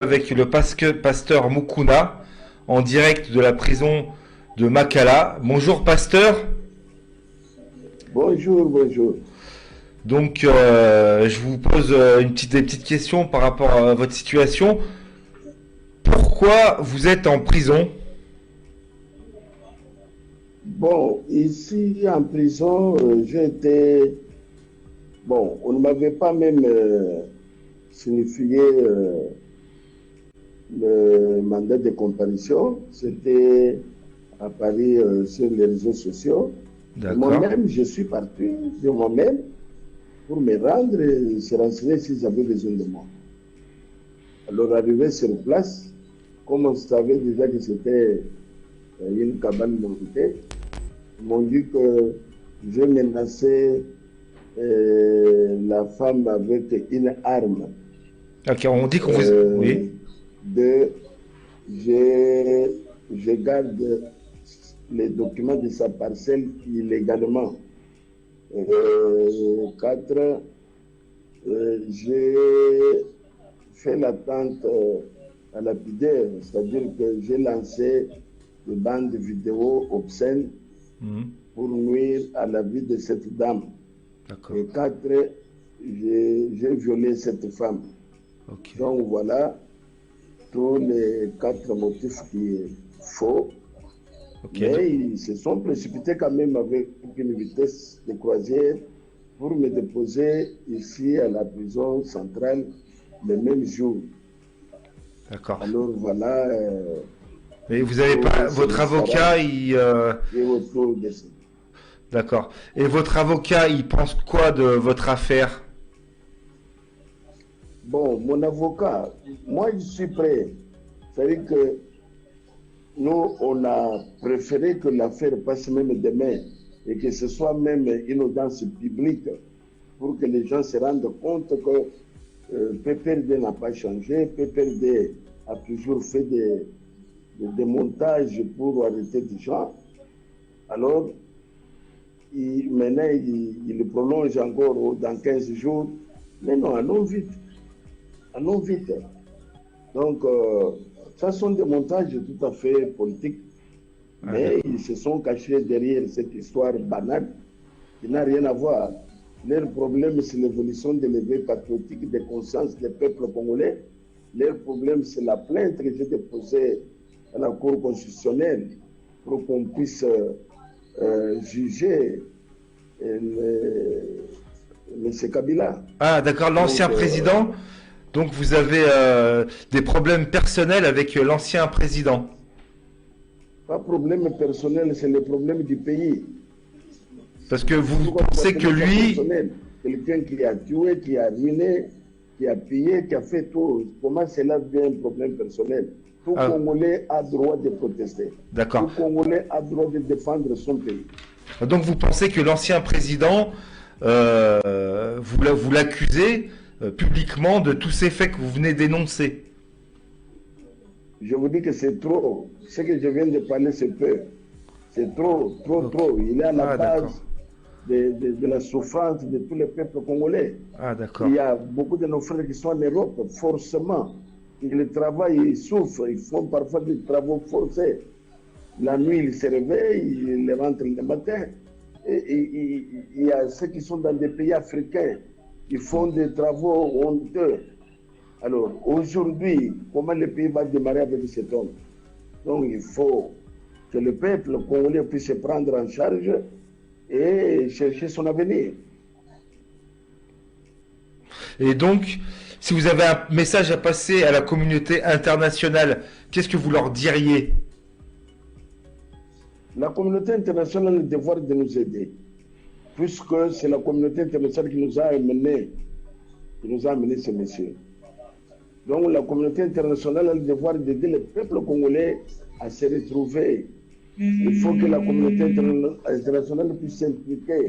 Avec le pasteur Mukuna en direct de la prison de Makala. Bonjour pasteur. Bonjour, bonjour. Donc je vous pose des petites questions par rapport à votre situation. Pourquoi vous êtes en prison? Bon, ici en prison, j'étais... Bon, on ne m'avait pas même signifié le mandat de comparution. C'était à Paris sur les réseaux sociaux. Et D'accord. moi-même, je suis parti de moi-même pour me rendre et se renseigner s'ils avaient besoin de moi. Alors, arrivé sur place, comme on savait déjà que c'était une cabane montée, ils m'ont dit que je menaçais la femme avec une arme. Ok, on dit qu'on vous... Oui. De, je garde les documents de sa parcelle illégalement. 4, j'ai fait l'attente à lapidaire, c'est-à-dire que j'ai lancé des bandes vidéo obscènes pour nuire à la vie de cette dame. D'accord. Et 4, j'ai violé cette femme. Ok. Donc voilà tous les 4 motifs qui est faux. Ok. Mais ils se sont précipités quand même avec une vitesse de croisière pour me déposer ici à la prison centrale le même jour. D'accord. Alors voilà. Mais vous avez pas votre avocat, Et autour de ça. D'accord. Et votre avocat, il pense quoi de votre affaire? Bon, mon avocat, moi je suis prêt. C'est-à-dire que nous, on a préféré que l'affaire passe même demain et que ce soit même une audience publique pour que les gens se rendent compte que PPRD n'a pas changé, PPRD a toujours fait des montages pour arrêter des gens. Alors, maintenant, il prolonge encore dans 15 jours. Mais non, allons vite. Allons vite. Donc, ça sont des montages tout à fait politiques. Mais ils se sont cachés derrière cette histoire banale qui n'a rien à voir. Leur problème, c'est l'évolution de l'éveil patriotique des consciences des peuples congolais. Leur problème, c'est la plainte que j'ai déposée à la Cour constitutionnelle pour qu'on puisse juger M. Kabila. Ah, d'accord, l'ancien président. Donc vous avez des problèmes personnels avec l'ancien président. Pas problème personnel, c'est le problème du pays. Parce que vous pensez que lui... Quelqu'un qui a tué, qui a ruiné, qui a pillé, qui a fait tout. Comment cela devient un problème personnel? Tout Congolais a droit de protester. D'accord. Tout Congolais a droit de défendre son pays. Donc vous pensez que l'ancien président, vous l'accusez publiquement de tous ces faits que vous venez d'énoncer? Je vous dis que c'est trop. Ce que je viens de parler, c'est peu. C'est trop, trop, trop. Il est à la base de la souffrance de tous les peuples congolais. Ah, d'accord. Il y a beaucoup de nos frères qui sont en Europe, forcément. Ils travaillent, ils souffrent, ils font parfois des travaux forcés. La nuit, ils se réveillent, ils rentrent le matin. Et il y a ceux qui sont dans des pays africains, ils font des travaux honteux. Alors, aujourd'hui, comment le pays va démarrer avec cet homme? Donc, il faut que le peuple congolais puisse se prendre en charge et chercher son avenir. Et donc, si vous avez un message à passer à la communauté internationale, qu'est-ce que vous leur diriez? La communauté internationale a le devoir de nous aider, puisque c'est la communauté internationale qui nous a amené ce monsieur. Donc la communauté internationale a le devoir d'aider le peuple congolais à se retrouver. Il faut que la communauté internationale puisse s'impliquer.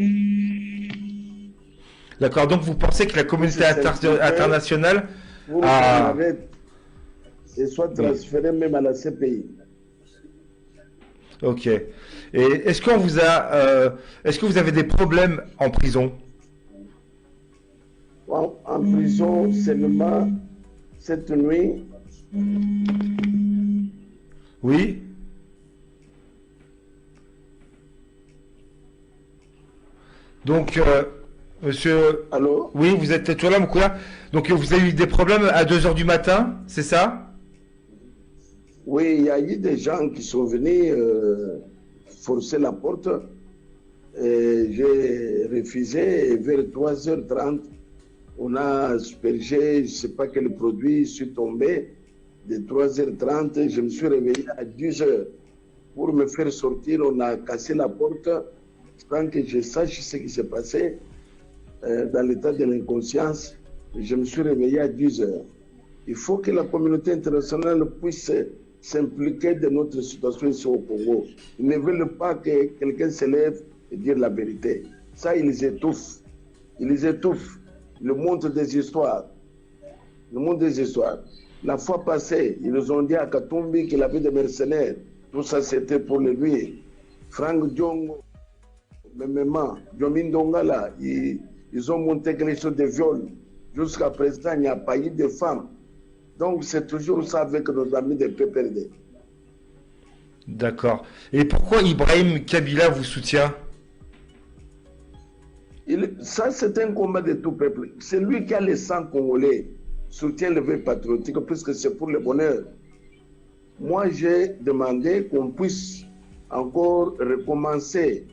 D'accord, donc vous pensez que la communauté internationale pour arrête et soit transférée même à la CPI. Ok. Et est-ce qu'on vous a, est-ce que vous avez des problèmes en prison? En prison, seulement cette nuit, Oui. Donc, monsieur... Allô? Oui, vous êtes toujours là, Moukoula. Donc, vous avez eu des problèmes à 2 heures du matin, c'est ça? Oui, il y a eu des gens qui sont venus forcer la porte. J'ai refusé et vers 3h30, on a aspergé, je ne sais pas quel produit, je suis tombé. De 3h30, je me suis réveillé à 10h. Pour me faire sortir, on a cassé la porte sans que je sache ce qui s'est passé dans l'état de l'inconscience. Je me suis réveillé à 10h. Il faut que la communauté internationale puisse s'impliquer de notre situation ici au Congo. Ils ne veulent pas que quelqu'un se lève et dire la vérité. Ça, ils les étouffent. Ils les étouffent. Le monde des histoires. Le monde des histoires. La fois passée, ils nous ont dit à Katumbi qu'il avait des mercenaires. Tout ça, c'était pour le lui. Frank Diongo, Memema, Diomin Dongala, ils ont monté quelque chose de viol. Jusqu'à présent, il n'y a pas eu de femmes. Donc, c'est toujours ça avec nos amis de PPRD. D'accord. Et pourquoi Ibrahim Kabila vous soutient? Ça, c'est un combat de tout peuple. C'est lui qui a le sang congolais, soutient le vœu patriotique, puisque c'est pour le bonheur. Moi, j'ai demandé qu'on puisse encore recommencer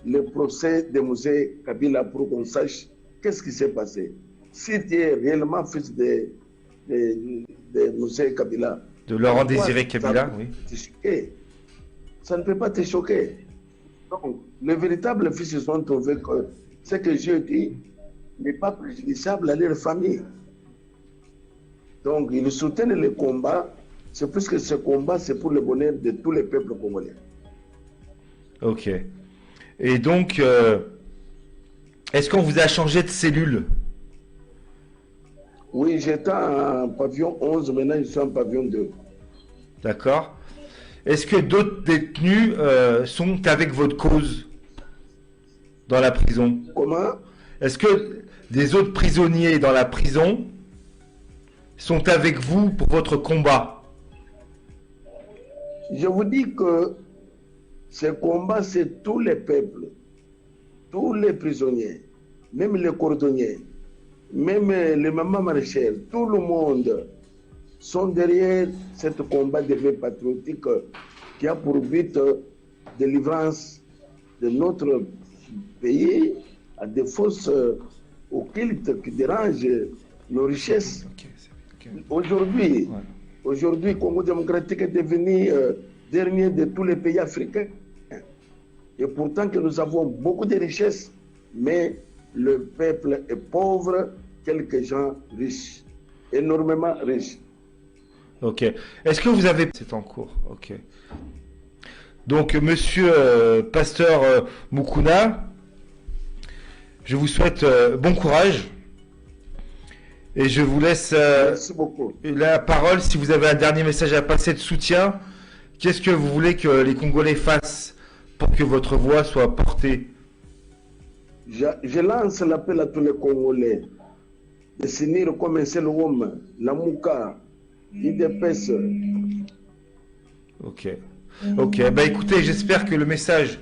le procès de M. Kabila pour qu'on sache qu'est-ce qui s'est passé. Si tu es réellement fils de M. Kabila. De Laurent Désiré Kabila, oui. Ça ne peut pas te choquer. Donc, le véritable fils, ils ont trouvé que ce que Dieu dit n'est pas préjudiciable à leur famille. Donc, ils soutiennent le combat. C'est plus que ce combat, c'est pour le bonheur de tous les peuples congolais. Ok. Et donc, est-ce qu'on vous a changé de cellule? Oui, j'étais en pavillon 11, maintenant je suis en pavillon 2. D'accord. Est-ce que d'autres détenus sont avec votre cause dans la prison? Comment? Est-ce que des autres prisonniers dans la prison sont avec vous pour votre combat? Je vous dis que ce combat, c'est tous les peuples, tous les prisonniers, même les cordonniers, même les mamans maraîchères, tout le monde sont derrière ce combat de vie patriotique qui a pour but de délivrance de notre pays à des forces occultes qui dérangent nos richesses. Aujourd'hui, le Congo démocratique est devenu dernier de tous les pays africains. Et pourtant que nous avons beaucoup de richesses, mais le peuple est pauvre, quelques gens riches, énormément riches. Ok. Est-ce que vous avez... C'est en cours, ok. Donc, monsieur Pasteur Mukuna, je vous souhaite bon courage. Et je vous laisse Merci beaucoup. la parole si vous avez un dernier message à passer de soutien. Qu'est-ce que vous voulez que les Congolais fassent pour que votre voix soit portée? Je lance l'appel à tous les Congolais de s'unir comme un seul homme, la Mouka, l'IDPS. Ok. Ok. Bah écoutez, j'espère que le message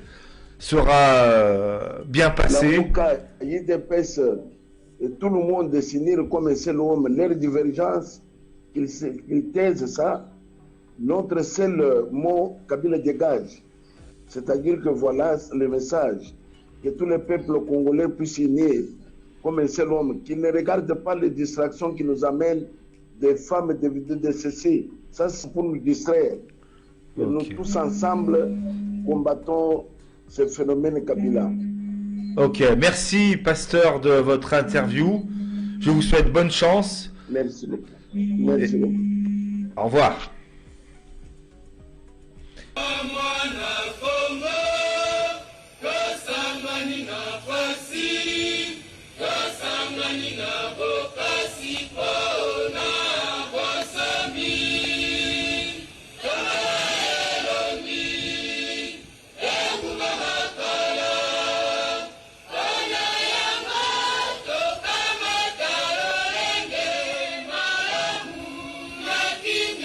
sera bien passé. La Mouka, l'IDPS, et tout le monde de s'unir comme un seul homme, leur divergence, qu'ils taisent ça. Notre seul mot, Kabila dégage. C'est-à-dire que voilà le message, que tous les peuples congolais puissent unir comme un seul homme, qu'ils ne regardent pas les distractions qui nous amènent des femmes de ceci. Ça, c'est pour nous distraire. Que nous tous ensemble combattons ce phénomène Kabila. Ok, merci pasteur de votre interview. Je vous souhaite bonne chance. Merci beaucoup. Merci beaucoup. Au revoir. King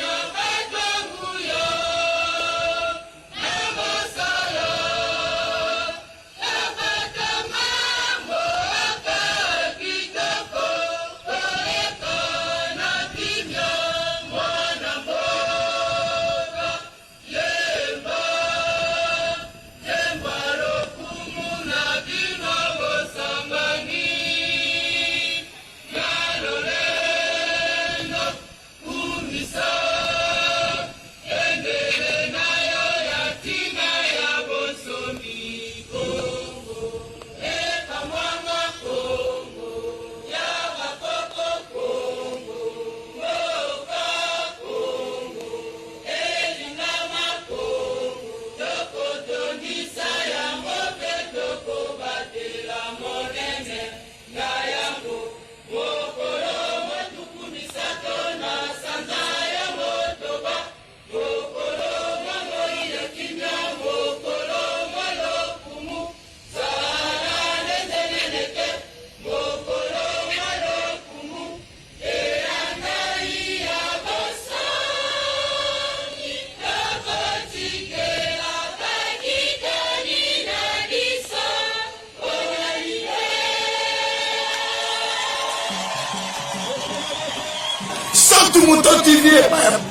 moto TV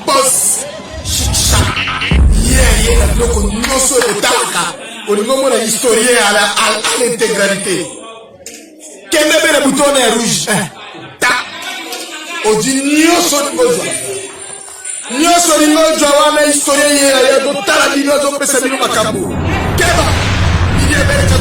boss chicha ye na biloko nyonso etalaka olingo omona historien à l'intégralité kende bene bouton ya rouge ta odi nyonso ozwa nyonso lingo ozwa wana historien ye ya totala bino azopesa bino makambo keba bidie bene